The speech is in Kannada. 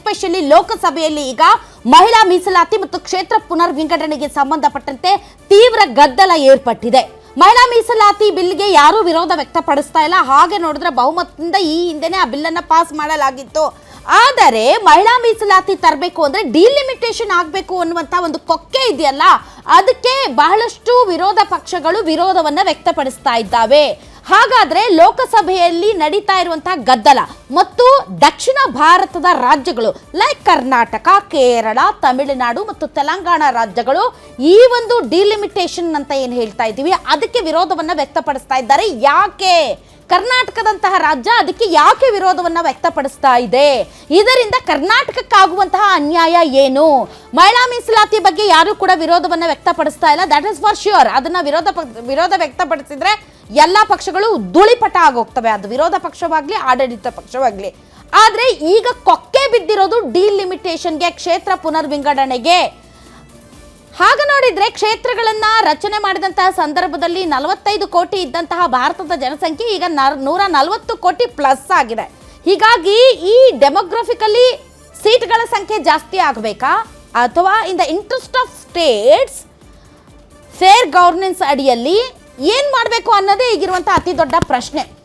ಎಸ್ಪೆಷಲಿ ಲೋಕಸಭೆಯಲ್ಲಿ ಈಗ ಮಹಿಳಾ ಮೀಸಲಾತಿ ಮತ್ತು ಕ್ಷೇತ್ರ ಪುನರ್ ವಿಂಗಡಣೆಗೆ ಸಂಬಂಧಪಟ್ಟಂತೆ ತೀವ್ರ ಗದ್ದಲ ಏರ್ಪಟ್ಟಿದೆ. ಮಹಿಳಾ ಮೀಸಲಾತಿ ಬಿಲ್ಗೆ ಯಾರೂ ವಿರೋಧ ವ್ಯಕ್ತಪಡಿಸ್ತಾ ಇಲ್ಲ. ಹಾಗೆ ನೋಡಿದ್ರೆ ಬಹುಮತದಿಂದ ಈ ಹಿಂದೆನೇ ಆ ಬಿಲ್ ಅನ್ನ ಪಾಸ್ ಮಾಡಲಾಗಿತ್ತು. ಆದರೆ ಮಹಿಳಾ ಮೀಸಲಾತಿ ತರಬೇಕು ಅಂದ್ರೆ ಡಿಲಿಮಿಟೇಷನ್ ಆಗಬೇಕು ಅನ್ನುವಂತ ಒಂದು ಕೊಕ್ಕೆ ಇದೆಯಲ್ಲ, ಅದಕ್ಕೆ ಬಹಳಷ್ಟು ವಿರೋಧ ಪಕ್ಷಗಳು ವಿರೋಧವನ್ನ ವ್ಯಕ್ತಪಡಿಸ್ತಾ ಇದ್ದಾವೆ. ಹಾಗಾದ್ರೆ ಲೋಕಸಭೆಯಲ್ಲಿ ನಡೀತಾ ಇರುವಂತಹ ಗದ್ದಲ ಮತ್ತು ದಕ್ಷಿಣ ಭಾರತದ ರಾಜ್ಯಗಳು ಲೈಕ್ ಕರ್ನಾಟಕ, ಕೇರಳ, ತಮಿಳುನಾಡು ಮತ್ತು ತೆಲಂಗಾಣ ರಾಜ್ಯಗಳು ಈ ಒಂದು ಡಿಲಿಮಿಟೇಷನ್ ಅಂತ ಏನು ಹೇಳ್ತಾ ಇದ್ದೀವಿ ಅದಕ್ಕೆ ವಿರೋಧವನ್ನ ವ್ಯಕ್ತಪಡಿಸ್ತಾ ಇದ್ದಾರೆ. ಯಾಕೆ ಕರ್ನಾಟಕದಂತಹ ರಾಜ್ಯ ಅದಕ್ಕೆ ಯಾಕೆ ವಿರೋಧವನ್ನ ವ್ಯಕ್ತಪಡಿಸ್ತಾ ಇದೆ? ಇದರಿಂದ ಕರ್ನಾಟಕಕ್ಕಾಗುವಂತಹ ಅನ್ಯಾಯ ಏನು? ಮಹಿಳಾ ಮೀಸಲಾತಿ ಬಗ್ಗೆ ಯಾರು ಕೂಡ ವಿರೋಧವನ್ನ ವ್ಯಕ್ತಪಡಿಸ್ತಾ ಇಲ್ಲ, ದಟ್ ಇಸ್ ಫಾರ್ ಶ್ಯೂರ್. ಅದನ್ನ ವಿರೋಧ ವ್ಯಕ್ತಪಡಿಸಿದ್ರೆ ಎಲ್ಲಾ ಪಕ್ಷಗಳು ಧೂಳಿಪಟ ಆಗೋಗ್ತವೆ, ಅದು ವಿರೋಧ ಪಕ್ಷವಾಗ್ಲಿ ಆಡಳಿತ ಪಕ್ಷವಾಗ್ಲಿ. ಆದ್ರೆ ಈಗ ಕೊಕ್ಕೆ ಬಿದ್ದಿರೋದು ಡಿಲಿಮಿಟೇಷನ್ಗೆ, ಕ್ಷೇತ್ರ ಪುನರ್ ವಿಂಗಡಣೆಗೆ. ಹಾಗೆ ನೋಡಿದ್ರೆ ಕ್ಷೇತ್ರಗಳನ್ನ ರಚನೆ ಮಾಡಿದಂತಹ ಸಂದರ್ಭದಲ್ಲಿ 45 ಕೋಟಿ ಇದ್ದಂತಹ ಭಾರತದ ಜನಸಂಖ್ಯೆ ಈಗ 140 ಕೋಟಿ ಪ್ಲಸ್ ಆಗಿದೆ. ಹೀಗಾಗಿ ಈ ಡೆಮೋಗ್ರಫಿಕಲಿ ಸೀಟ್ಗಳ ಸಂಖ್ಯೆ ಜಾಸ್ತಿ ಆಗಬೇಕಾ ಅಥವಾ in the interest of States fair governance ಅಡಿಯಲ್ಲಿ ಏನ್ ಮಾಡಬೇಕು ಅನ್ನೋದೇ ಈಗಿರುವಂತಹ ಅತಿ ದೊಡ್ಡ ಪ್ರಶ್ನೆ.